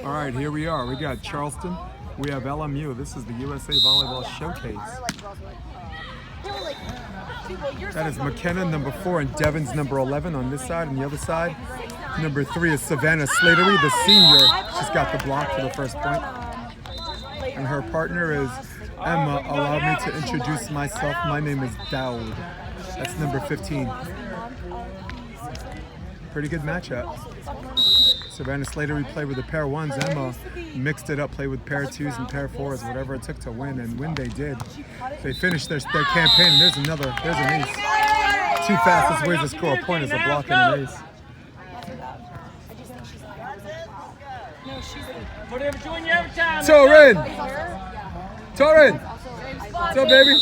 All right, here we are. We got Charleston. We have LMU. This is the USA Volleyball Showcase. That is McKenna, number 4, and Devin's number 11 on this side. On the other side, number 3 is Savannah Slattery, the senior. She's got the block for the first point. And her partner is Emma. Allow me to introduce myself. My name is Dowd. That's number 15. Pretty good matchup. Savannah Slattery played with a pair of 1s. Emma mixed it up, played with pair of 2s and pair of 4s, whatever it took to win, and when they did, they finished their campaign. And there's an ace. 2 fastest ways to score a point is a block and an ace. Torin! What's up, baby?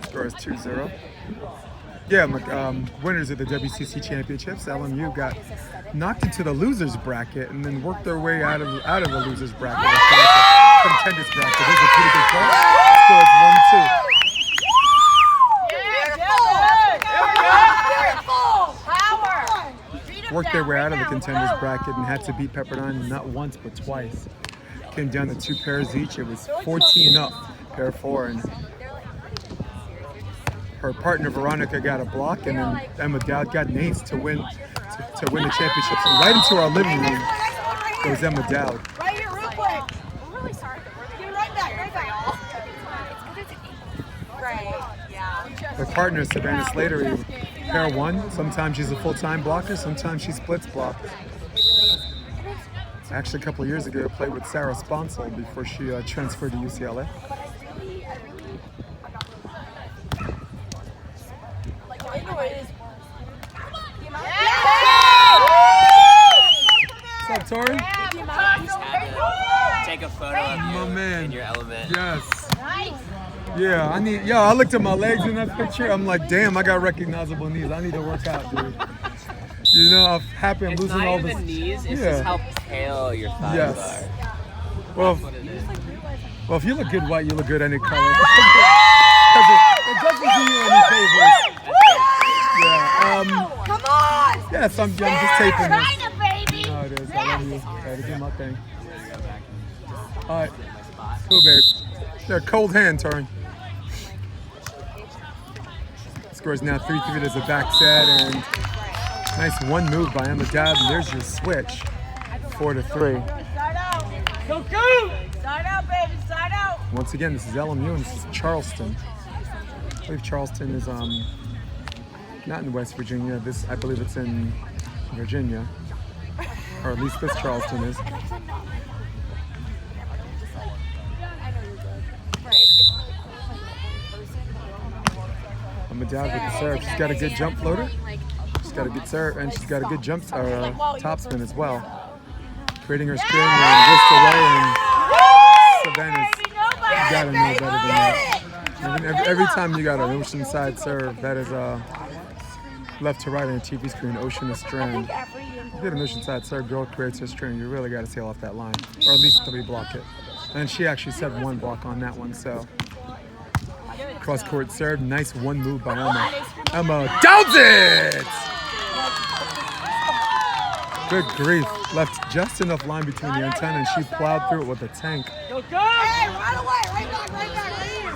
Score is 2-0. Yeah, winners of the WCC championships. LMU got knocked into the losers bracket and then worked their way out of the losers bracket. Contenders bracket. This is a pretty good play. Score is 1-2. Worked their way out of the contenders bracket and had to beat Pepperdine not once but twice. Came down to 2 pairs each. It was 14 up, pair 4, and her partner Veronica got a block, and then Emma Dowd got an ace to win the championship. So right into our living room goes Emma Dowd. Right here, real quick. We're really sorry. Give it right back, Right, yeah. Her partner Savannah Slattery, pair 1. Sometimes she's a full-time blocker, sometimes she splits block. Actually, a couple of years ago, I played with Sarah Sponsel before she transferred to UCLA. What's up, Tori? Take a photo of you in your element. Yes. Yeah, I looked at my legs in that picture. I'm like, damn, I got recognizable knees. I need to work out, dude. You know, I'm happy I'm losing all this. It's not even the knees, it's just how pale your thighs are. Well, That's what it is. Well, if you look good white, you look good any color. It doesn't do you any favors. Yeah. Come on! Yes, I'm just taping this. China, baby! No, it is. I love you. I had to do my thing. All right. Cool, babe. They're cold hand, Torin. Scores now 3-3. There's a back set, and nice one move by Emma Dowd, and there's your switch. 4-3. Side out! Go, go! Side out, baby, side out! Once again, this is LMU, and this is Charleston. I believe Charleston is not in West Virginia. I believe it's in Virginia, or at least this Charleston is. Emma Dowd with the serve. She's got a good jump floater. She's got a good serve, and she's got a good jump topspin as well. Creating her screen and wrist away, and Savannah's got to know better than that. Every time you got an ocean side serve, that is left to right on a TV screen, ocean to strand. You get an ocean side serve, girl creates her string, you really got to sail off that line, or at least 3 block it. And she actually set 1 block on that one, so. Cross court serve, nice one move by Emma. Emma downs it! Good grief, left just enough line between the antenna and she plowed through it with a tank. Go, go! Hey, right away, right back, right here!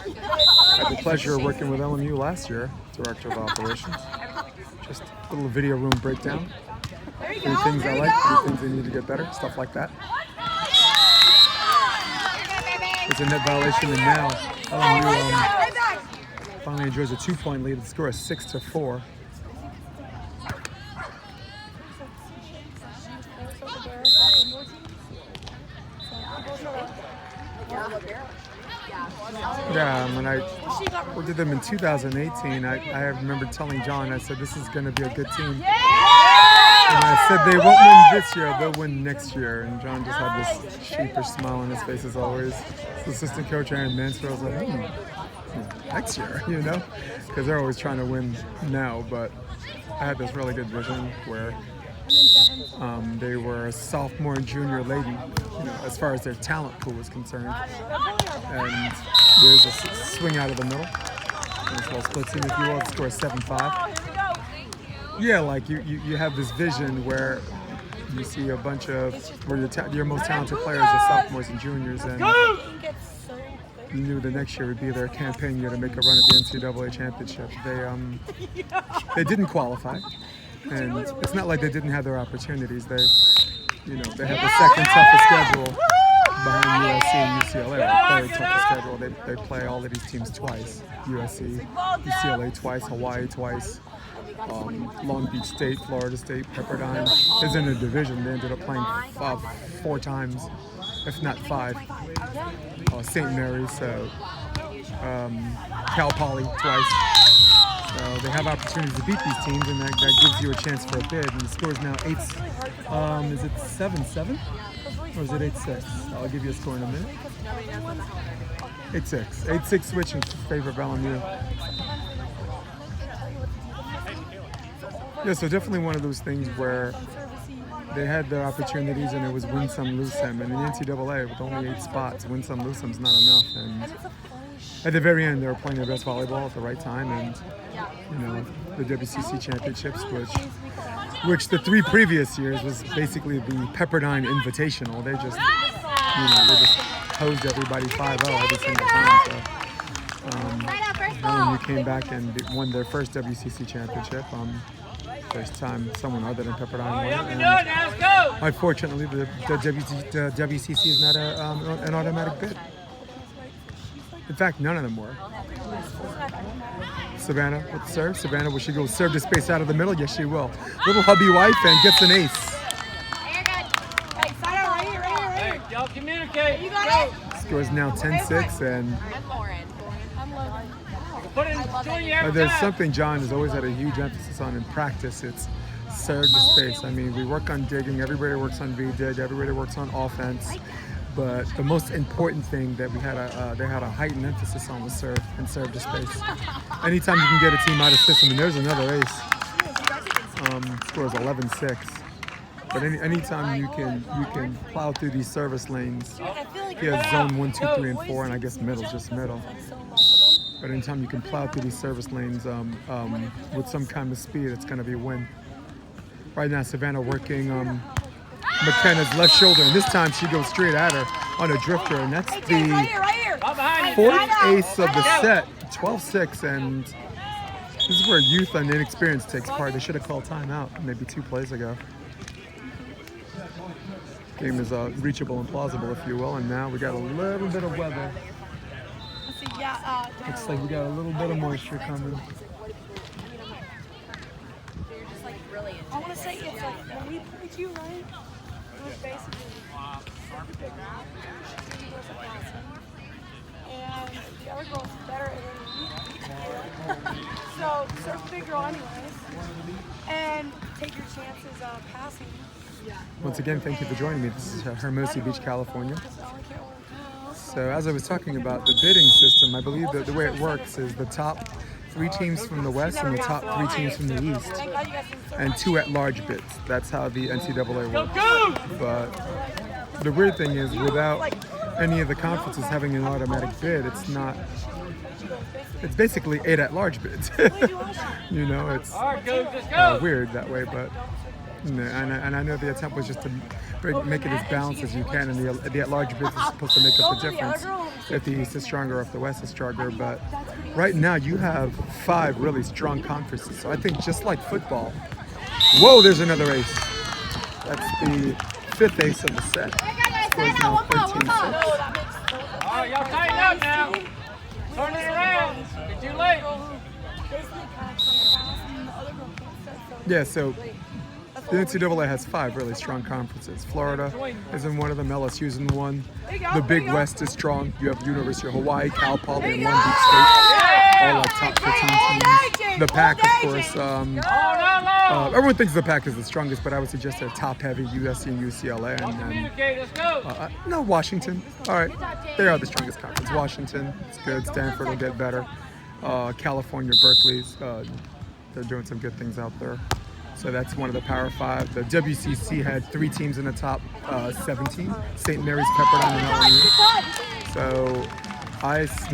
I had the pleasure of working with LMU last year, Director of Operations. Just a little video room breakdown. 3 things I like, 3 things they need to get better, stuff like that. There's a net violation, and now LMU finally enjoys a 2-point lead. The score is 6-4. Yeah, when I worked with them in 2018, I remember telling John, I said, this is going to be a good team. And I said, they won't win this year, they'll win next year. And John just had this sheepish smile on his face as always. His assistant coach, Aaron Mansfield, was like, next year, you know? Because they're always trying to win now, but I had this really good vision where they were a sophomore and junior lady, you know, as far as their talent pool was concerned. And there's a swing out of the middle. Nice little split team, if you will. The score is 7-5. Oh, here we go. Yeah, like you have this vision where you see a bunch of where your most talented players are sophomores and juniors, and you knew the next year would be their campaign year to make a run at the NCAA championship. They didn't qualify, and it's not like they didn't have their opportunities. They had the second toughest schedule behind USC and UCLA. The third toughest schedule. They play all of these teams twice: USC, UCLA twice, Hawaii twice. Long Beach State, Florida State, Pepperdine is in a division. They ended up playing 4 times, if not 5. St. Mary's, Cal Poly twice. So they have opportunities to beat these teams, and that gives you a chance for a bid. And the score is now 8. Is it 7-7 or is it 8-6? I'll give you a score in a minute. 8-6. 8-6 switch in favor of LMU. Yeah, so definitely one of those things where they had their opportunities and it was win some, lose some. And in the NCAA, with only 8 spots, win some, lose some is not enough. And at the very end, they were playing their best volleyball at the right time. And, the WCC championships, which the 3 previous years was basically the Pepperdine Invitational. They just, posed everybody 5-0 every single time. So, when you came back and won their first WCC championship, first time someone other than Pepperdine won it. Unfortunately, the WCC is not an automatic bid. In fact, none of them were. Savannah with the serve. Savannah, will she go serve the space out of the middle? Yes, she will. Little hubby wife and gets an ace. Hey, side out right here. Y'all communicate. You got it. Score is now 10-6, and Put it in there's something John has always had a huge emphasis on in practice. It's serve the space. I mean, we work on digging. Everybody works on V-dig. Everybody works on offense. But the most important thing that they had a heightened emphasis on was serve and serve the space. Anytime you can get a team out of system, and there's another ace. Score is 11-6. But anytime you can plow through these service lanes, he has zone 1, 2, 3, and 4, and I guess middle, just middle. But anytime you can plow through these service lanes with some kind of speed, it's going to be a win. Right now, Savannah working McKenna's left shoulder, and this time she goes straight at her on a drifter, and that's the 4th ace of the set, 12-6, and this is where youth and inexperience takes part. They should have called timeout maybe 2 plays ago. Game is reachable and plausible, if you will, and now we got a little bit of weather. Looks like we got a little bit of moisture coming. I want to say it's like when we played you, right? It was basically and the other girl's better at it. So serve big girl anyways, and take your chances of passing. Once again, thank you for joining me. This is Hermosa Beach, California. So as I was talking about the bidding system, I believe that the way it works is the top 3 teams from the West and the top 3 teams from the East, and 2 at-large bids. That's how the NCAA works. But the weird thing is, without any of the conferences having an automatic bid, it's basically 8 at-large bids. It's weird that way, but and I know the attempt was just to make it as balanced as you can, and the at-large bids is supposed to make up the difference if the East is stronger or if the West is stronger. But right now you have 5 really strong conferences, so I think just like football. Whoa, there's another ace. That's the 5th ace of the set. Score is now 13-6. Oh, y'all tighten up now. Turn it around. It's too late. Yeah, so the NCAA has 5 really strong conferences. Florida is in one of them, LSU's in one. The Big West is strong. You have University of Hawaii, Cal Poly, and Long Beach State, all like top 15 teams. The Pac, of course. Everyone thinks the Pac is the strongest, but I would suggest they're top-heavy, USC and UCLA. No, Washington. All right, they are the strongest conference. Washington, it's good. Stanford will get better. California, Berkeley's, they're doing some good things out there. So that's one of the Power 5. The WCC had 3 teams in the top 17, St. Mary's, Pepperdine, and LMU. So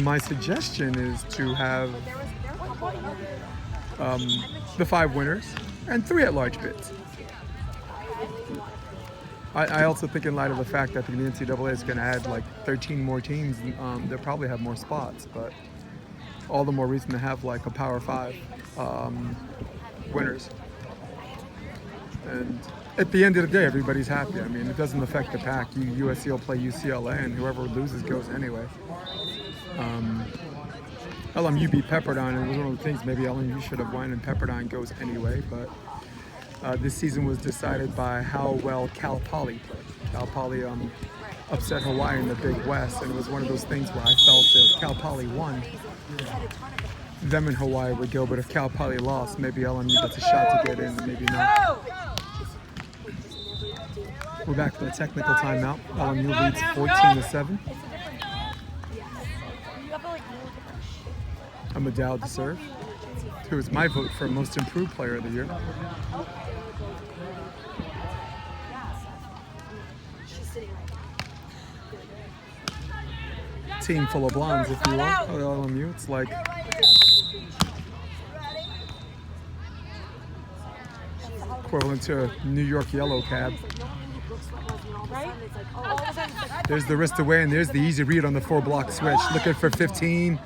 my suggestion is to have the 5 winners, and 3 at-large bids. I also think in light of the fact that the NCAA is going to add like 13 more teams, they'll probably have more spots, but all the more reason to have like a Power 5 winners. And at the end of the day, everybody's happy. I mean, it doesn't affect the pack. USC will play UCLA, and whoever loses goes anyway. LMU beat Pepperdine, and it was one of the things maybe LMU should have won, and Pepperdine goes anyway. But this season was decided by how well Cal Poly played. Cal Poly upset Hawaii in the Big West, and it was one of those things where I felt if Cal Poly won, them and Hawaii would go. But if Cal Poly lost, maybe LMU gets a shot to get in, and maybe not. We're back for the technical timeout. LMU leads 14-7. Emma Dowd to serve, who is my vote for most improved player of the year. Team full of blondes, if you will, at LMU. It's like equivalent to a New York yellow cab. There's the wrist away, and there's the easy read on the 4-block switch. Looking for 15.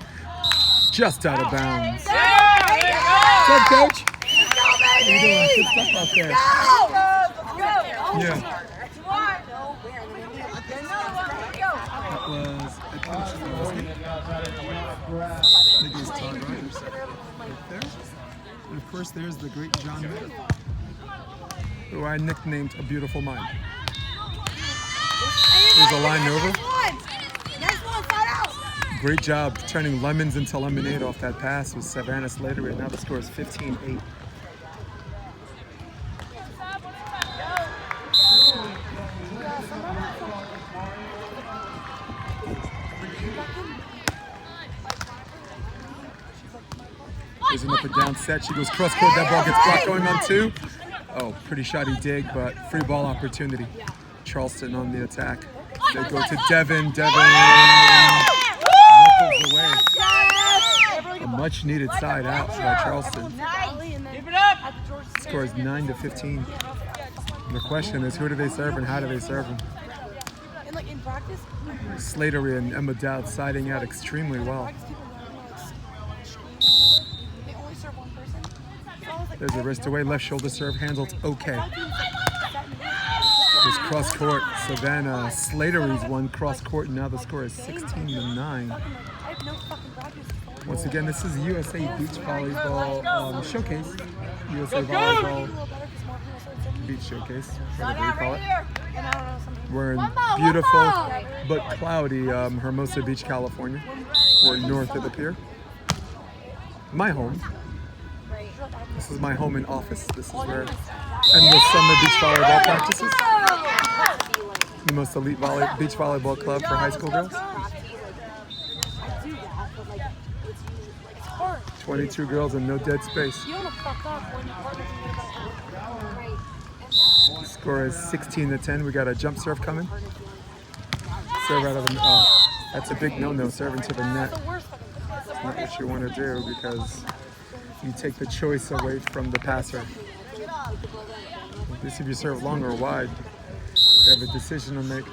Just out of bounds. What's up, Coach? How you doing? Good stuff out there. Yeah. That was, I think it was Todd Rogers right there. And of course, there's the great John Mayer, who I nicknamed a beautiful mind. There's a line over. Great job turning lemons into lemonade off that pass with Savannah Slattery. Now the score is 15-8. There's an up and down set. She goes cross court. That ball gets blocked going on 2. Oh, pretty shoddy dig, but free ball opportunity. Charleston on the attack. They go to Devin. Knuckles away. A much needed side out by Charleston. Score is 9-15. The question is, who do they serve and how do they serve them? Slattery and Emma Dowd siding out extremely well. There's a wrist away, left shoulder serve, handled okay. There's cross court. Savannah Slattery's won cross court, and now the score is 16-9. Once again, this is USA Beach Volleyball Showcase. USA Volleyball Beach Showcase, whatever you call it. We're in beautiful but cloudy Hermosa Beach, California. We're north of the pier. My home. This is my home and office. This is where endless summer beach volleyball practices. The most elite beach volleyball club for high school girls. 22 girls and no dead space. Score is 16-10. We got a jump serve coming. Serve out of the that's a big no-no. Serve into the net. That's not what you want to do because you take the choice away from the passer. At least if you serve long or wide, you have a decision to make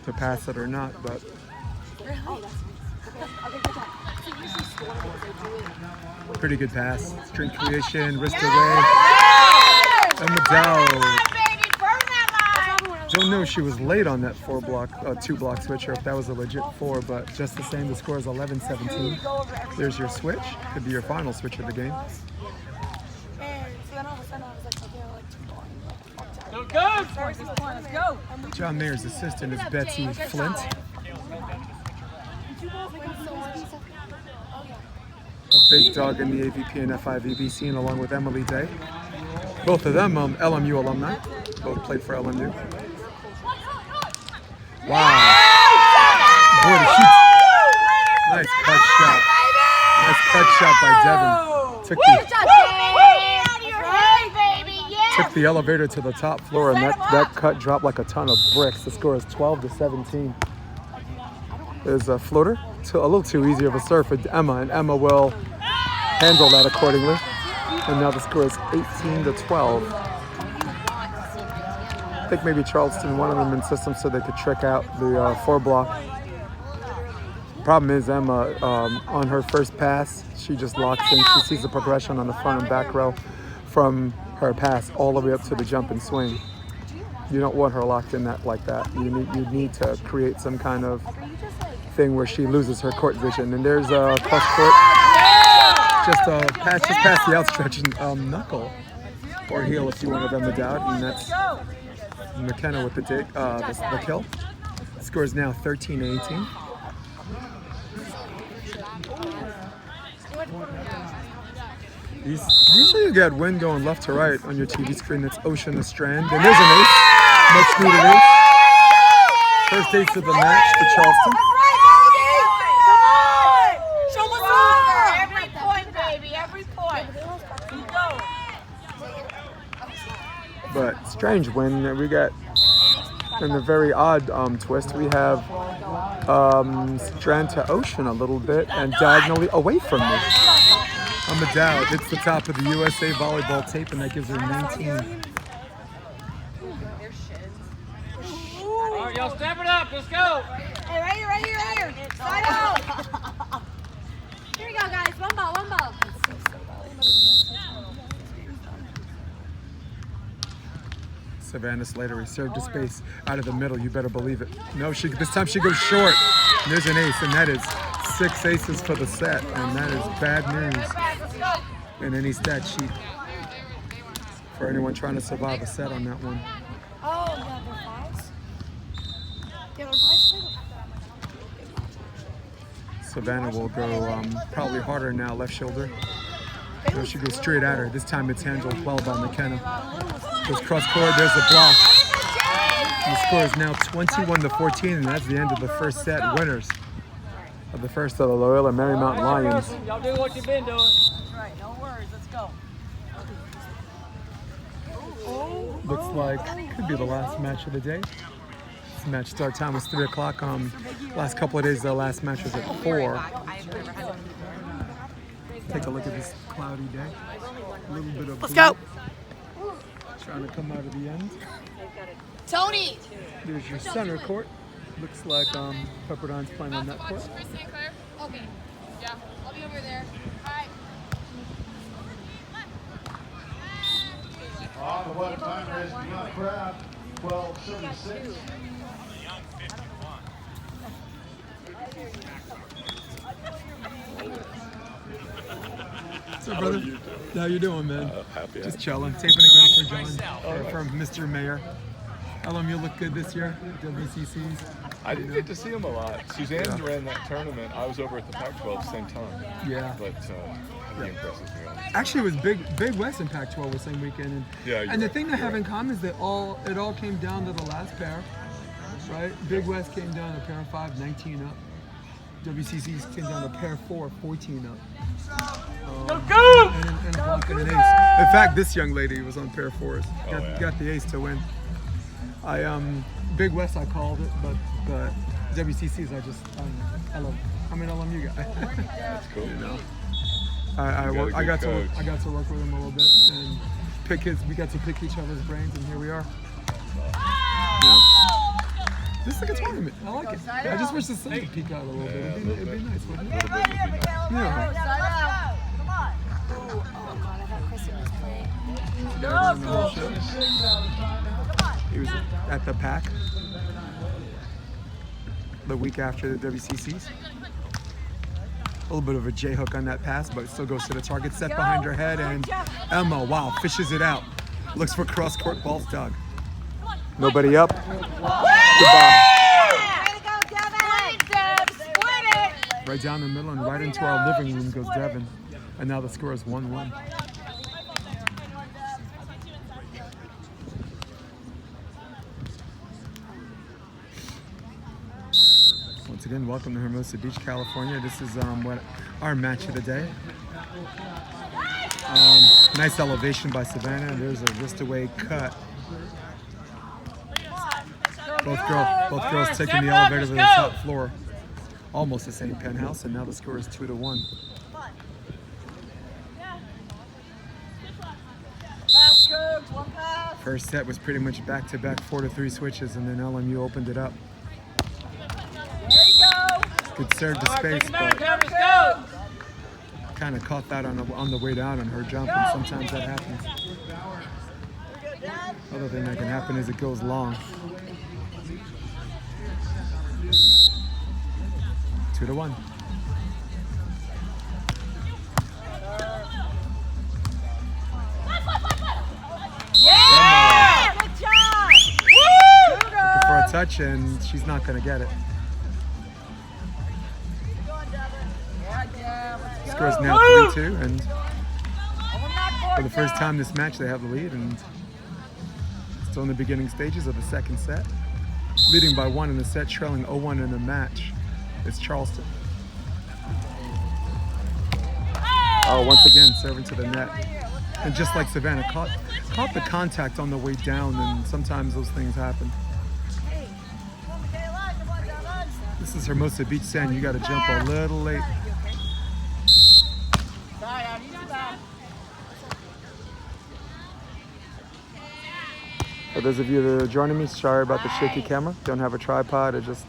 to pass it or not. But pretty good pass. String creation, wrist away. Emma Dowd. Don't know if she was late on that 2-block switch or if that was a legit 4, but just the same, the score is 11-17. There's your switch. Could be your final switch of the game. Let's go. John Mayer's assistant is Betsy Flint. A big dog in the AVP and FIVB scene along with Emily Day. Both of them LMU alumni. Both played for LMU. Wow. Boy, nice cut shot. Nice cut shot by Devin. Took the elevator to the top floor, and that cut dropped like a ton of bricks. The score is 12-17. There's a floater. A little too easy of a serve for Emma, and Emma will handle that accordingly. And now the score is 18-12. I think maybe Charleston wanted them in system so they could trick out the 4-block. Problem is Emma, on her first pass, she just locks in. She sees the progression on the front and back row from her pass all the way up to the jump and swing. You don't want her locked in like that. You need to create some kind of thing where she loses her court vision. And there's a cross court, just past the outstretched knuckle or heel if you wanted them to doubt, and that's McKenna with the kill. The score is now 13-18. Usually you get wind going left to right on your TV screen. That's Ocean the Strand. And there's an ace. Much needed ace. First ace of the match for Charleston. Come on! Show what's up! Every point, baby. Every point. Keep going. But strange win. We got in a very odd twist. We have Strand to Ocean a little bit and diagonally away from me. On the Dowd, it's the top of the USA volleyball tape, and that gives her 19. All right, y'all step it up. Let's go. Hey, right here. Side out. Here we go, guys. One ball. Savannah Slater served to space out of the middle. You better believe it. No, this time she goes short. And there's an ace, and that is 6 aces for the set, and that is bad news in any stat sheet for anyone trying to survive a set on that one. Oh, yeah, they're fives? Yeah, they're fives too. Savannah will go probably harder now, left shoulder. So she goes straight at her. This time it's handled well by McKenna. Goes cross court, there's the block. And the score is now 21-14, and that's the end of the first set. Winners of the first of the Loyola Marymount Lions. Y'all do what you've been doing. That's right, no worries, let's go. Looks like could be the last match of the day. This match start time was 3 o'clock. Last couple of days, the last match was at 4. Take a look at this cloudy day. A little bit of Let's go. Trying to come out of the end. Tony! There's your center court. Looks like Pepperdine's playing on that court. Okay. Yeah, I'll be over there. All right. On the what time is the young crowd, 12:36. What's up, brother? How you doing, man? Happy. Just chilling. Taping a game for John, from Mr. Mayor. LMU look good this year. WCCs. I didn't get to see him a lot. Suzanne ran that tournament. I was over at the Pac-12 at the same time. Yeah. But he impresses me. Actually, it was Big West and Pac-12 the same weekend. And, Yeah, and the thing they have in common is that it all came down to the last pair, right? Big West came down to pair 5, 19 up. WCCs came down to pair 4, 14 up. Go! And a block and an ace. In fact, this young lady was on pair 4s. Got the ace to win. Big West I called it, but WCCs I love. I'm an LMU guy. That's cool. You know, You I got to coach. work with him a little bit and we got to pick each other's brains, and here we are. Yeah. This is like a tournament. I like it. I just wish the sun would peek out a little bit. It'd be nice, wouldn't it? Yeah. Oh, God, I thought Kristen was playing. He was at the Pac the week after the WCCs. A little bit of a J-hook on that pass, but it still goes to the target. Set behind her head, and Emma, wow, fishes it out. Looks for cross-court ball stog. Nobody up. Goodbye. Right down the middle and right into our living room goes Devin. And now the score is 1-1. Once again, welcome to Hermosa Beach, California. This is what our match of the day. Nice elevation by Savannah. There's a wrist away cut. Both girls taking the elevator to the top floor. Almost the same penthouse, and now the score is 2-1. First set was pretty much back-to-back 4-3 switches, and then LMU opened it up. There you go. Good serve to space, but kind of caught that on the way down on her jump, and sometimes that happens. Other thing that can happen is it goes long. 2-1. Yeah! Good job! Woo! Looking for a touch, and she's not going to get it. Score's now 3-2, and for the first time this match they have the lead, and still in the beginning stages of the second set. Leading by 1 in the set, trailing 0-1 in the match. It's Charleston. Oh, once again, serving to the net. And just like Savannah, caught the contact on the way down, and sometimes those things happen. This is Hermosa Beach sand. You got to jump a little late. For those of you that are joining me, sorry about the shaky camera. Don't have a tripod. I just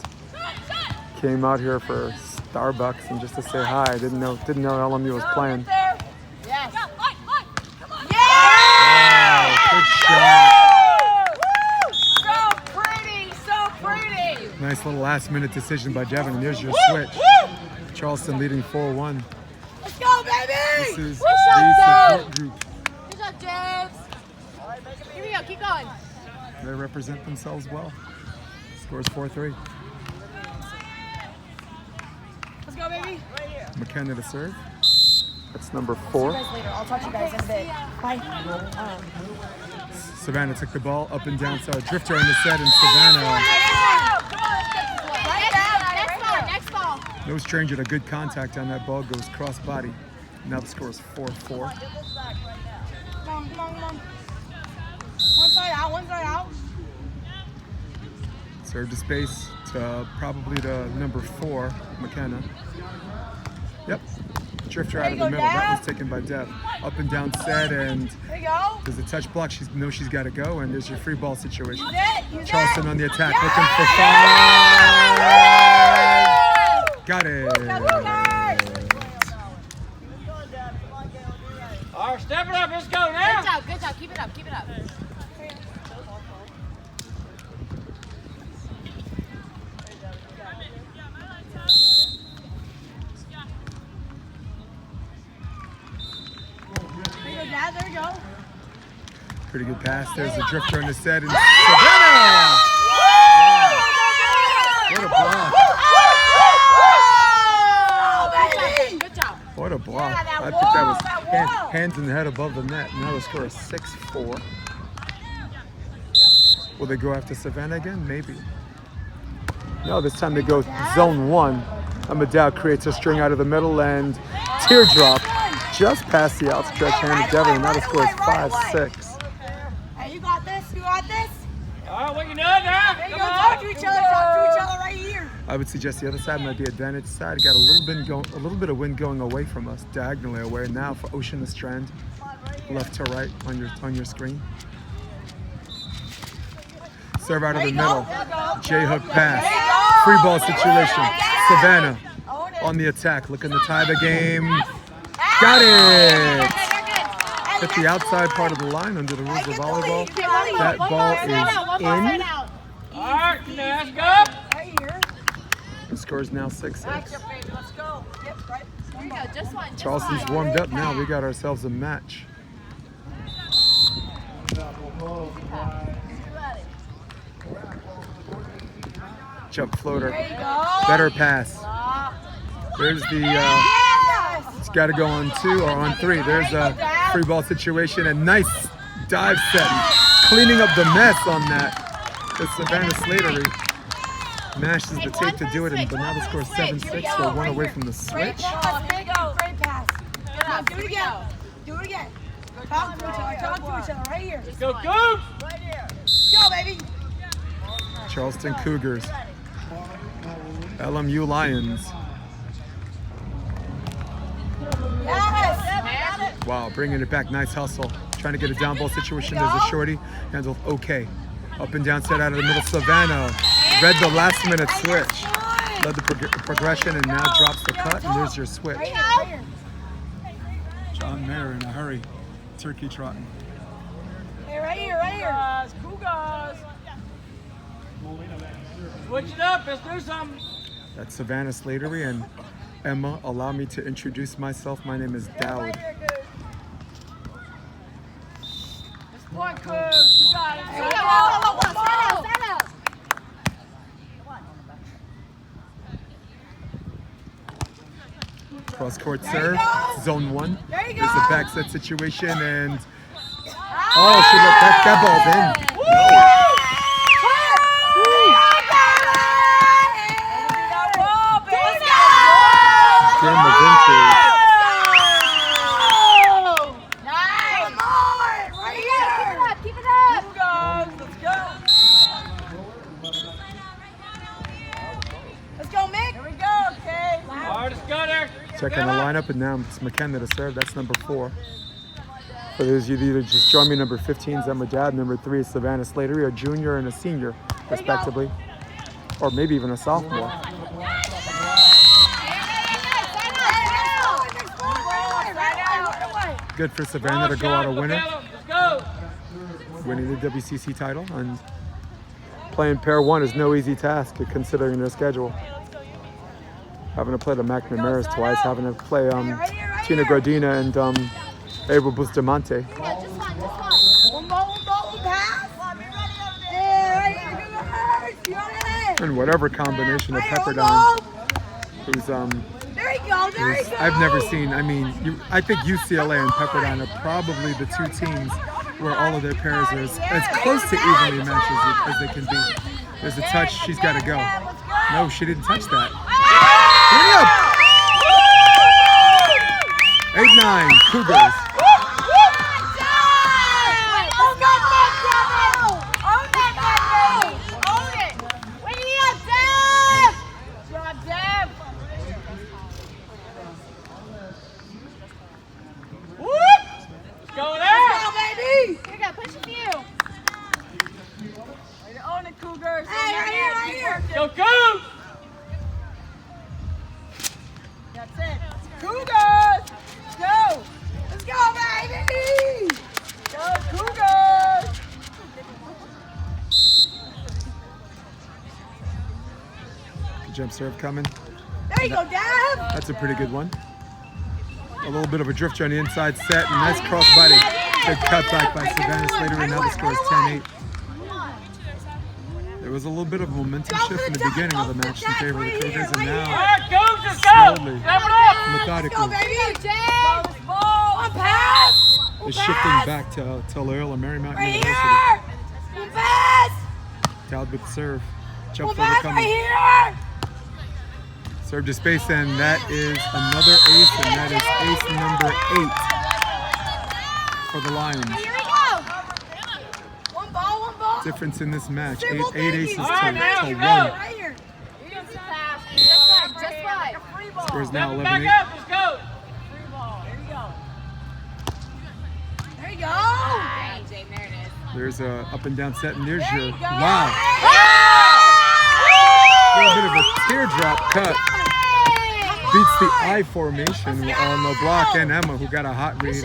came out here for Starbucks and just to say hi. I didn't know LMU was playing. Yes. Oh, good shot. So pretty, so pretty. Nice little last-minute decision by Devin, and there's your switch. Charleston leading 4-1. Let's go, baby! This is the support group. Good job, James. Here we go. Keep going. They represent themselves well. Scores 4-3. Let's go, baby. McKenna to serve. That's number 4. Later. I'll talk to you guys in a bit. Bye. Savannah took the ball up and down, so a drifter in the set, and Savannah, Next ball. no stranger to good contact on that ball, goes cross body. Now the score is 4-4. Come on, come on, come on. One side out, one side out. Serve to space to probably to number 4, McKenna. Yep. Drifter out of the middle. That was taken by Dev. Up and down set, and There you go. there's a touch block. She knows she's got to go, and there's your free ball situation. Use it, use Charleston it. on the attack, looking for 5. Got it. All right, step it up. Let's go now. Good job. Good job. Keep it up. Keep it up. There you go, Dad. There you go. Pretty good pass. There's a drifter in the set, and Savannah! What a block. Good job. What a block. Yeah, that I think that was wall, that wall. hands in the head above the net. Now the score is 6-4. Will they go after Savannah again? Maybe. No, this time they go zone 1. Amadou creates a string out of the middle, and teardrop just past the outstretched hand of Devin, and now the score is 5-6. Hey, you got this. You got this. All right, what you doing now? There you Come go. on. Talk to each other. Talk to each other right here. I would suggest the other side might be advantage side. Got a little bit of wind going away from us, diagonally away. Now for Ocean the Strand, left to right on your screen. Serve out of the middle. J-hook pass. Free ball situation. Savannah on the attack, looking to tie the game. Got it! Hit the outside part of the line under the rules of volleyball. That ball is in. All right, let's go. Right here. The score is now 6-6. Let's go. Yep, right. Here we go. Just one. Just Charleston's one. warmed up now. We got ourselves a match. Jump floater. There you go. Better pass. There's the, it's got to go on 2 or on 3. There's a free ball situation, and nice dive set. Cleaning up the mess on that. The Savannah Slatery mashes the tape to do it, but now the score is 7-6. We're 1 away from the switch. Great pass. Come on, do it again. Do it again. Talk to each other. Talk to each other right here. Go, go. Go, baby. Charleston Cougars, LMU Lions. Yes. Wow, bringing it back. Nice hustle. trying to get a down ball situation. There's a shorty, handled okay. Up and down set out of the middle. Savannah read the last minute switch. Led the progression and now drops the cut, and there's your switch. John Mayer in a hurry. Turkey trotting. Hey, right here. Cougars. Switch it up. Let's do something. That's Savannah Slatery and Emma. Allow me to introduce myself. My name is Dowd. One, Cougs. You got it. Cross court serve, zone 1. There you go. There's a back set situation, and oh, she let that ball's in. Game of inches. Keep it up. Let's go, Mick. Here we go, okay. Hardest gunner. Checking the lineup, and now it's McKenna to serve. That's number 4. For those of you that just joined me, number 15 is Emma Dad, number 3 is Savannah Slatery, a junior and a senior, respectively. Or maybe even a sophomore. Good for Savannah to go out a winner. Let's go. Winning the WCC title, and playing pair 1 is no easy task considering their schedule. Having to play the McNamara's twice, having to play Tina Gradina and Abel Bustamante. And whatever combination of Pepperdine, who's I've never seen. I mean, I think UCLA and Pepperdine are probably the 2 teams where all of their pairs are as close to evenly matched as they can be. There's a touch. She's got to go. No, she didn't touch that. 8-9 Cougars. Go, Cougs! That's it. Cougars! Go! Let's go, baby! Go, Cougars! Jump serve coming. There you go, Dad! That's a pretty good one. A little bit of a drifter on the inside set, and nice cross body. Good cutback by Savannah Slater, and now the score is 10-8. There was a little bit of a momentum shift in the beginning of the match in favor of the Cougars, and now slowly, methodically, is shifting back to Loyola Marymount University. Dowd with the serve. Jump floater coming. Serve to space, and that is another ace, and that is ace number 8 for the Lions. Difference in this match, 8 aces to 1. Scores now 11-8. Let's go. There you go. There's a up and down set, and there's your wow. A little bit of a teardrop cut. Beats the I formation on the block, and Emma, who got a hot read.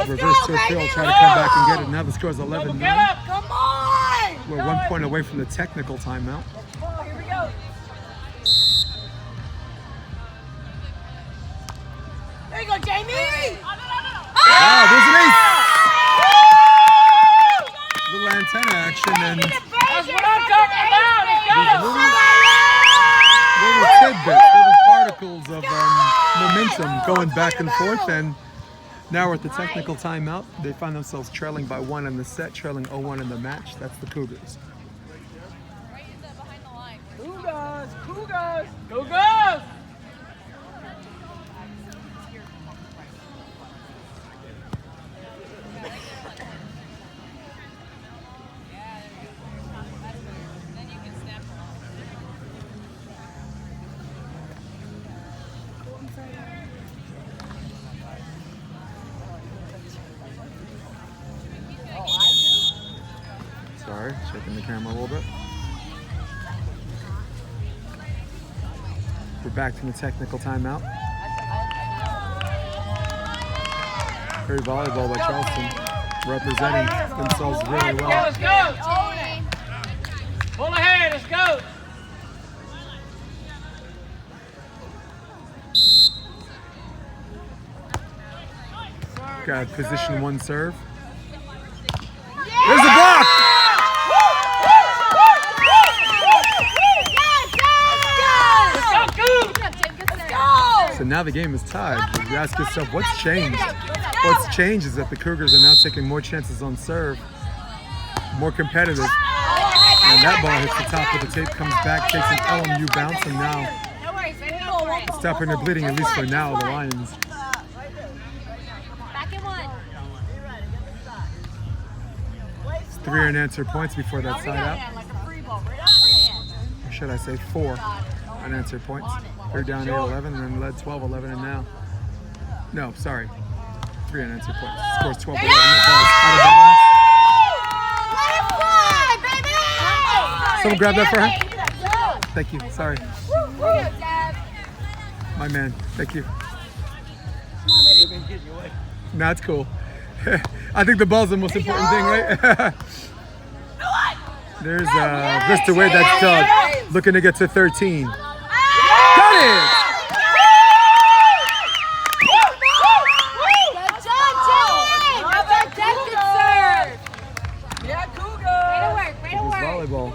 Reverse to her field, try to come back and get it. Now the score is 11-9. Come on! We're 1 point away from the technical timeout. Oh, here we go. There you go, Jamie! Wow, there's an ace! Little antenna action, and That's what I'm talking about. little tidbits, little particles of momentum going back and forth, and now we're at the technical timeout. They find themselves trailing by 1 in the set, trailing 0-1 in the match. That's the Cougars. Cougars! Cougars! Sorry, checking the camera a little bit. We're back from the technical timeout. Great volleyball by Charleston, representing themselves really well. Let's go! Pull ahead, let's go! Got position 1 serve. There's a block! So now the game is tied. But you ask yourself, what's changed? What's changed is that the Cougars are now taking more chances on serve, more competitive. And that ball hits the top of the tape, comes back, takes an LMU bounce, and now stopping their bleeding, at least for now, the Lions. It's 3 unanswered points before that side out. Or should I say 4 unanswered points. They're down 8-11 and then led 12-11 and now. No, sorry. 3 unanswered points. Scores 12-11. Out of bounds. Someone grab that for her. Thank you. Sorry. My man. Thank you. Nah, it's cool. I think the ball's the most important thing, right? There's Vista Wade, that's Doug, looking to get to 13. Got it! Volleyball.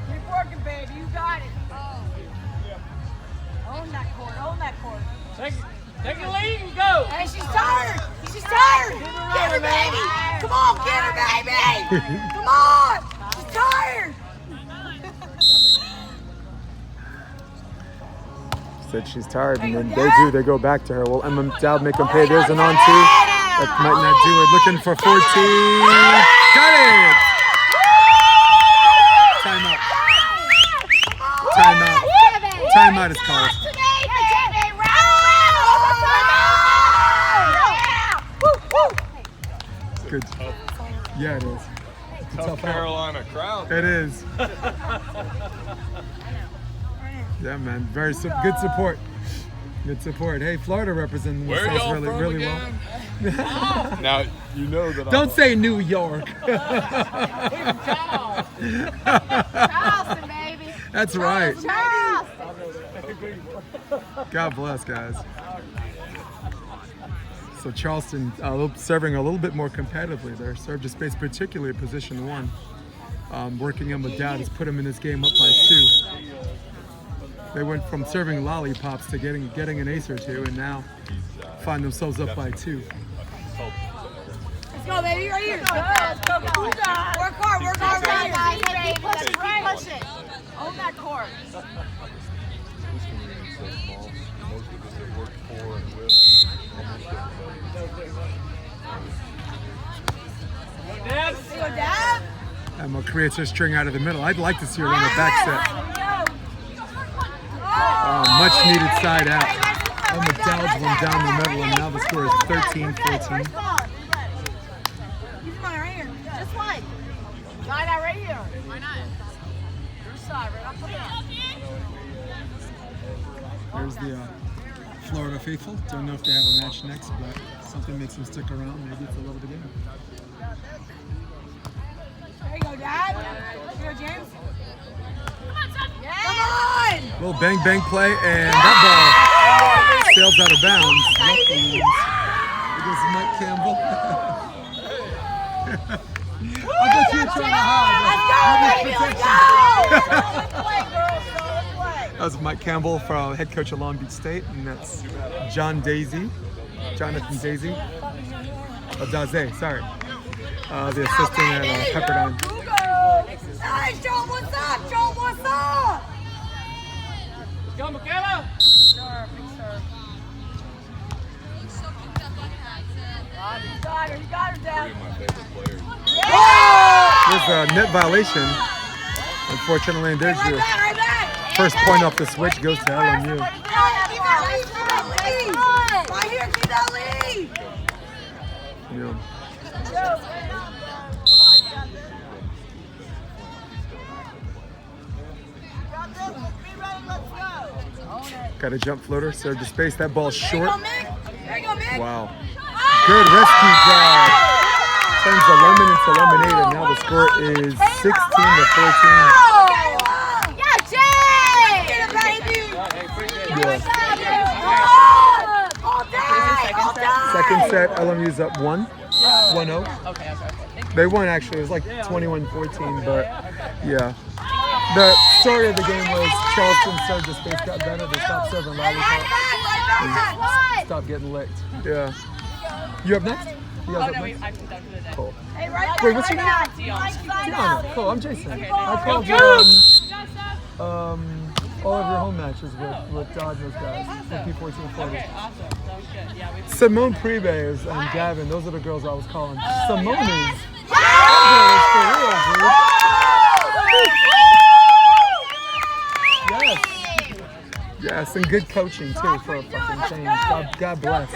Keep working, baby. You got it. Own that court. Own that court. Take a lead and go! Hey, she's tired. She's tired. Get her, baby. Come on, get her, baby. Come on. She's tired. Said she's tired, and then they go back to her. Will Emma Dowd make them pay? There's an on 2. That might not do it. Looking for 14. Got it! Timeout. Timeout. Timeout is called. Good. Yeah, it is. Tough Carolina crowd. It is. Yeah, man. Very good support. Good support. Hey, Florida representing themselves really well. Now you know that. Don't say New York. Charleston, baby. That's right. Charleston. God bless, guys. So Charleston serving a little bit more competitively there. Serve to space, particularly position 1. Working Emma Dowd has put them in this game up by 2. They went from serving lollipops to getting an ace or 2, and now find themselves up by 2. Let's go, baby. Right here. Let's go. Work hard. Work hard. Right here. Push it. Own that court. This community is so small. Most of us have worked for and with almost everybody. Go, Dad. Emma creates her string out of the middle. I'd like to see her run a back set. Much needed side out. Emma Dowd's one down the middle, and now the score is 13-14. Use mine right here. Just one. Line that right here. Why not? Your side, right up there. There's the Florida faithful. Don't know if they have a match next, but something makes them stick around. Maybe it's the love of the game. There you go, Dad. There you go, James. Come on! Little bang bang play, and that ball sails out of bounds. Luckily, it was Mike Campbell. I bet you were trying to hide. That was Mike Campbell, head coach of Long Beach State, and that's Jonathan Daisy. Daze, sorry. The assistant at Pepperdine. Nice, Joel, what's up? Joel, what's up? Let's go, McKenna! Serve, big serve. You got her, Dad. 3 of my favorite players. There's a net violation. Unfortunately, and there's your Right back. first point off the switch goes to LMU. Keep that lead. Right here, keep that lead. Yeah. Got a jump floater, serve to space. That ball's short. There you go, Mick. Wow. Good rescue job. Turns the lemon into lemonade, and now the score is 16-14. Yeah, Jay! Get it, baby. Yeah. All day. All day. Second set, LMU's up 1-0. Okay, They won actually. It was like 21-14, but yeah. The story of the game was Charleston served the space got better. They stopped serving lollipops and stopped getting licked. Yeah. You up next? You guys up next? I'm done for the day. Cool. Hey, right Wait, what's your name? back. Tiana. Cool. I'm Jason. I called all of your home matches with Dodge and those guys. With P14 40. Okay, awesome. Sounds good. Yeah, we Simone Prives and Gavin, those are the girls I was calling. Simone's. That girl is for real, dude. Yes. Yes, and good coaching too for a fucking change. God bless.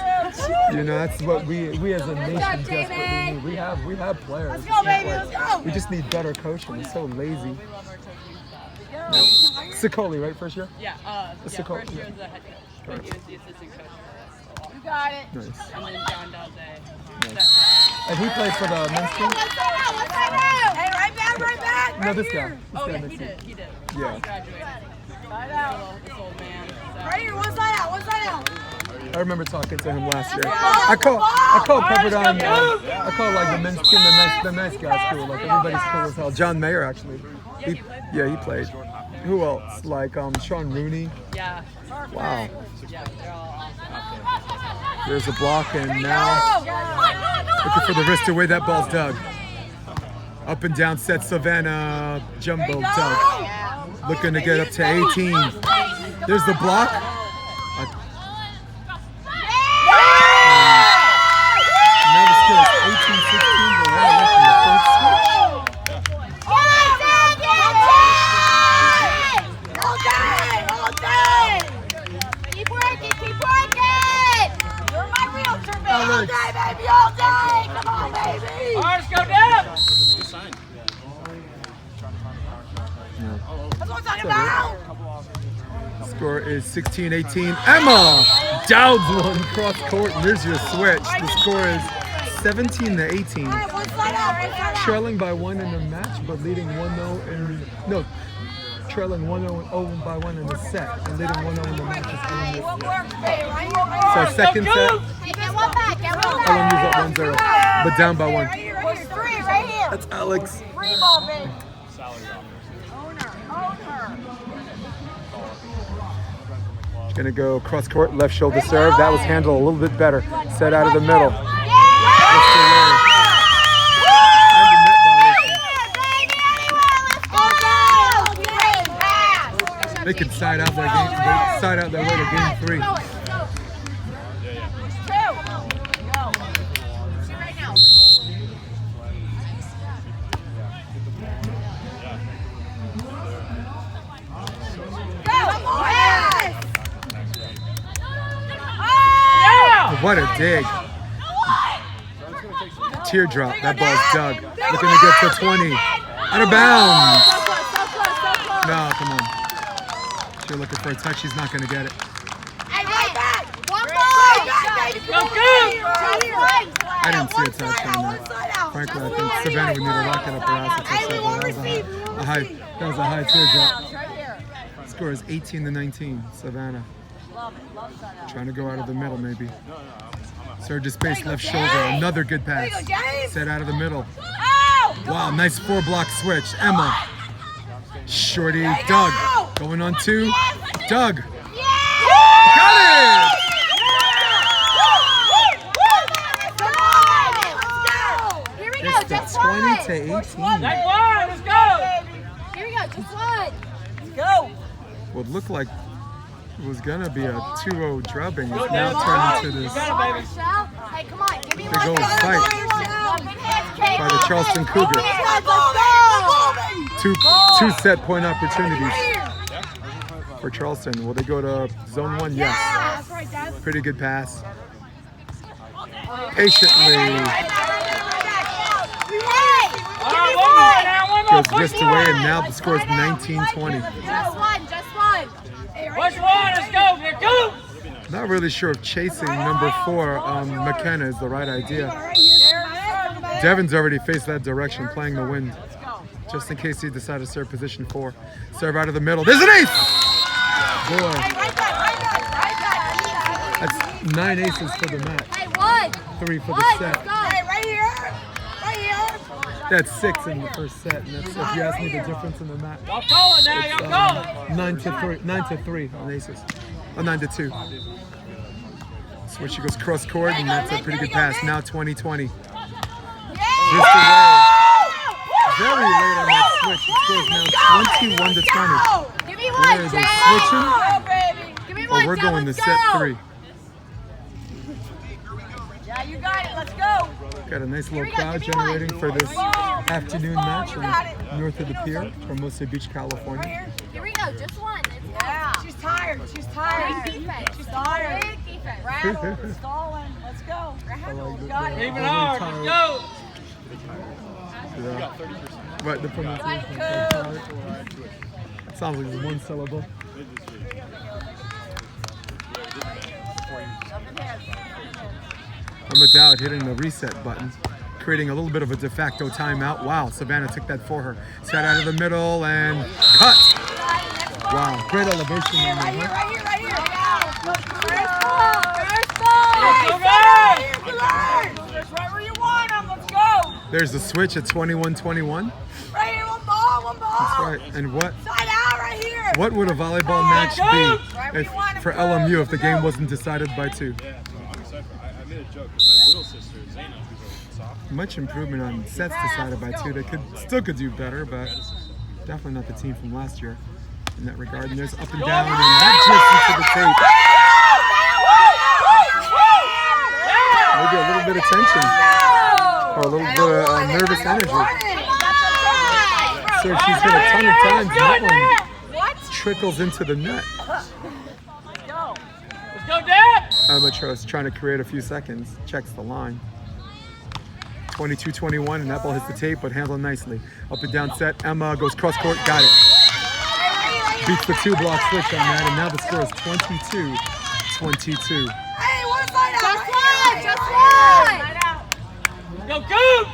You know, that's what we as a nation desperately need. We have players. Let's go, baby. Let's go. We just need better coaching. It's so lazy. love our coaching. Sicoli, right? First year? Yeah, It's a first coach. year was the head coach. Right. He was the assistant coach. You got it. Nice. And then John Dalzay. And he played for the men's team? Hey, right back. No, this guy. Oh, This guy yeah, next he to you. did. He did. Yeah. He graduated. Side out. This old man. So. Right here. One side out. One side out. I remember talking to him last year. I called Pepperdine. I called like the men's team, the nice guys cool. Like everybody's cool as hell. John Mayer actually. He played. Who else? Like Sean Rooney. Yeah. Wow. Yeah, they're all awesome. There's a block and now looking for the wrist away. That ball's dug. Up and down set Savannah. Jumbo dug. Looking to get up to 18. There's the block. Now the score is 18-16. We're right away from the first switch. All day. Keep working. You're my realtor, baby. All Alex. day, baby. All day. Come on, baby. All right, let's go down. That's what I'm talking about. Score is 16-18. Emma Dowds one cross court. And there's your switch. The score is 17-18. All right, one side out. Trailing by 1 in the match, but leading 1-0 trailing 1-0 by 1 in the set, and leading 1-0 in the match is LMU. What works, baby? Right So second set, Get one back. LMU's up 1-0, but down by 1. here. Push three right here. That's Alex. Free ball, baby. Gonna go cross court, left shoulder serve. That was handled a little bit better. Set out of the middle. They could side out their game. They side out their way to game 3. What a dig. Teardrop. That ball's dug. Looking to get to 20. Out of bounds. No, come on. She's looking for a touch. She's not going to get it. Hey, right back. One Right more. back, baby. Go, go. I didn't see a touch on that. Frankly, I think Savannah would need to lock it up her ass to touch that ball. That was a high teardrop. Score is 18-19. Savannah. Trying to go out of the middle, maybe. Serve to space, left shoulder. Another good pass. Set out of the middle. Wow, nice 4-block switch. Emma. Shorty, Doug. Going on 2. Doug. Got it! Here we go. It's the Just one. 20-18. Next one, let's go. Here we go. Just one. What looked like it was gonna be a 2-0 drubbing is now turned into this Michelle. Hey, come on. Give me big one. old fight by the Charleston Cougars. Two set point opportunities for Charleston. Will they go to zone 1? Yes. Pretty good pass. Patiently goes wrist away, and now the score is 19-20. Just one. Push one, let's go, here, go! Not really sure if chasing number 4, McKenna, is the right idea. Devin's already faced that direction, playing the wind, just in case he decided to serve position 4. Serve out of the middle. There's an ace! Boy. That's 9 aces for the match. 3 for the set. Right here. That's 6 in the first set, and that's, if you ask me, the difference in the match. Y'all call it now, y'all call it. 9 to 3 on aces. 9 to 2. Switch, she goes cross court, and that's a pretty good pass. Now 20-20. Just away. Very late on that switch. It scores now 21 to 20. Give me Where one, are they Jay. switching? Give me Or one, we're Jay, going to let's set go. 3. Yeah, you got it. Let's go. Got a nice little we go, crowd give me one. generating for this afternoon match north of the pier, Hermosa Beach, California. Here we go, just one. Let's go. Yeah. She's tired. Big defense. She's tired. Big defense. Rattle. Stalling. Let's go. Rattle. Got it. Keep it hard, let's go! Yeah. Right, the pronunciation. Sounds like one syllable. Emma Dowd hitting the reset button, creating a little bit of a de facto timeout. Wow, Savannah took that for her. Set out of the middle and cut. Wow, great elevation on Right there. here. First right where you want them. Let's go. There's the switch at 21-21. Right here. One ball. That's right. And what Side out right here. would a volleyball match be for LMU if the game wasn't decided by 2? I made a joke because my little sister, Zaina, who's a sophomore. Much improvement on sets decided by 2. They still could do better, but definitely not the team from last year in that regard. And there's up and down, and that just into the tape. Maybe a little bit of tension or a little bit of nervous energy. So she's hit a ton of times, and that one trickles into the net. Let's go, Dad! Amatros trying to create a few seconds, checks the line. 22-21, and that ball hits the tape, but handled nicely. Up and down set, Emma goes cross court, got it. Beats the 2-block switch on that, and now the score is 22-22. Hey, one side out. Just one. Go, go!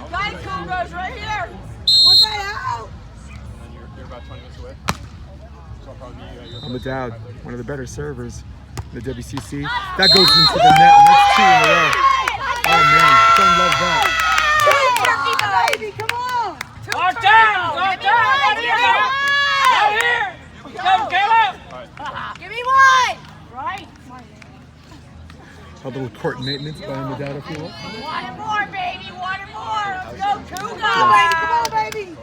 Got it, Cougars right here. One side out. And then you're about 20 minutes away. So I'll probably meet you at your Emma Dowd, one of the better servers in the WCC. That goes into the net, and that's 2 in a row. Oh man, don't love that. Baby, come on. Our time! Out here! Go, Caleb! Give me one. Right. A little court maintenance by Emma Dowd, if you will. One more, baby. One more. Let's go, Cougars. Come on, baby.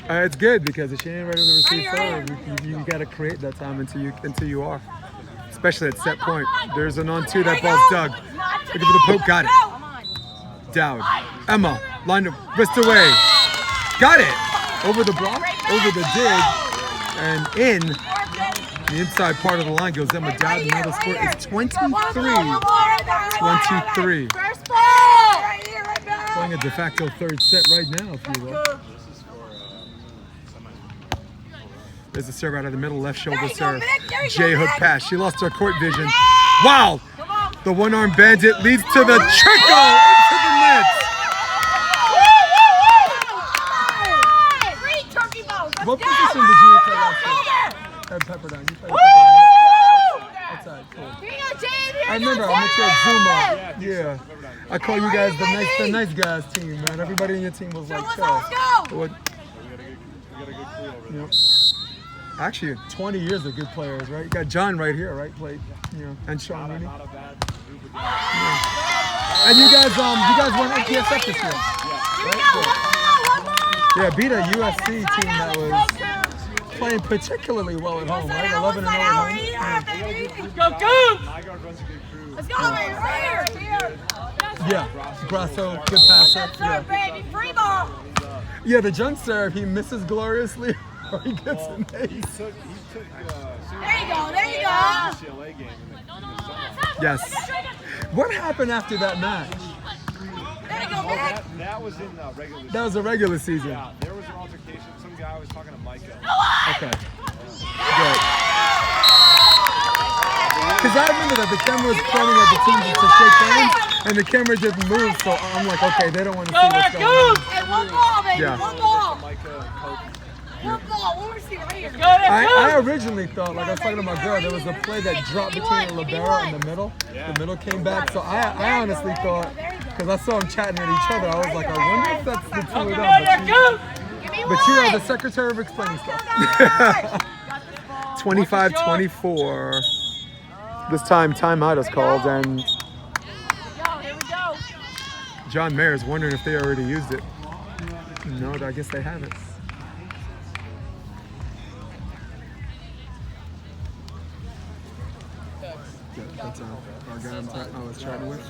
It's good because if she ain't ready to receive serve, you got to create that time until you are. Especially at set point. There's an on-2, that ball's dug. Looking for the poke, got it. Dowd. Emma, lined up, wrist away. Got it. Over the block, over the dig, and in. The inside part of the line goes Emma Dowd, and now the score is 23-23. First ball. Right here, right back. Playing a de facto third set right now, if you will. There's a serve out of the middle, left shoulder serve. J-hook pass. She lost her court vision. Wow! The one-arm bandit leads to the trickle into the net. Three turkey balls. What position did you play last year? Pepperdine. You played Pepperdine. Outside, cool. Here you go, James. Here I you remember go, I met you at James. Zuma. Yeah. I call you guys the nice guys team, man. Everybody in your team was like, Let's chill. go. What? We got a good crew over there. Yep. Actually, 20 years of good players, right? You got John right here, right? Played, and Sean Rooney. Not a bad group of Yeah. And you guys won MPSF this year, right? Yeah, beat a USC team that was playing particularly well at home, right? 11-0 at home. Go, go! Nygaard runs a good crew. Let's go, baby. Right here. Yeah, Brasso, good passer. Yeah. Baby, free ball. Yeah, the jump serve, he misses gloriously, or he gets an ace. He took There you go. UCLA game in the summer. Yes. What happened after that match? There you go, Vic. That was in regular season. That was a regular season. Yeah, there was an altercation. Some guy was talking to Micah. Okay. Good. Because I remember that the camera was pointing at the team to shake hands, and the camera didn't move, so I'm like, okay, they don't want to see what's going on. Hey, one ball, baby. Yeah. One ball. One ball. One receiver right here. I originally thought, like I was talking to my girl, there was a play that dropped between the libero and the middle. The middle came back, so I honestly thought, because I saw them chatting at each other, I was like, I wonder if that's the two of them. But you are the secretary of explaining stuff. 25-24. This time, timeout is called, and John Mayer is wondering if they already used it. No, I guess they haven't. That's our guy I was chatting with.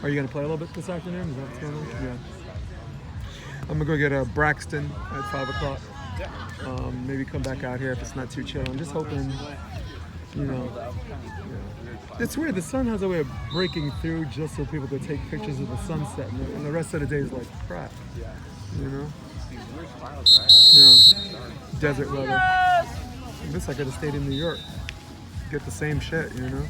Are you going to play a little bit this afternoon? Is that what's going on? Yeah. I'm going to go get a Braxton at 5 o'clock. Maybe come back out here if it's not too chill. I'm just hoping, you know. Yeah. It's weird. The sun has a way of breaking through just so people can take pictures of the sunset, and the rest of the day is like crap. You know? Yeah. Desert weather. I guess I could have stayed in New York. Get the same shit, you know?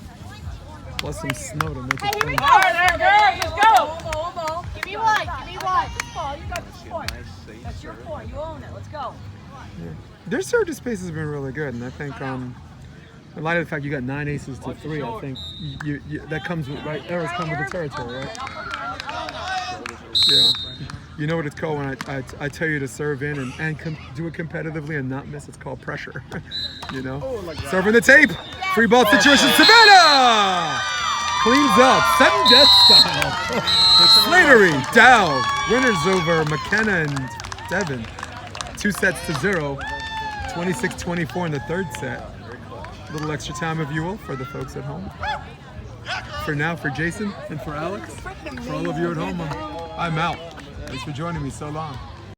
Plus some snow to make it fun. All right, there, girls, let's go. One ball. Give me one. Give me one. This ball. You got this point. That's your point. You own it. Let's go. Yeah. Their surge of space has been really good, and I think in light of the fact you got 9 aces to 3, I think you that comes with, right? Errors come with the territory, right? Yeah. You know what it's called when I tell you to serve in and do it competitively and not miss? It's called pressure. You know? Serving the tape. Free ball situation. Savannah! Cleans up. Sudden death style. Slatery. Dow. Winners over McKenna and Devin. 2-0. 26-24 in the third set. A little extra time, if you will, for the folks at home. For now, for Jason and for Alex, for all of you at home, I'm out. Thanks for joining me so long.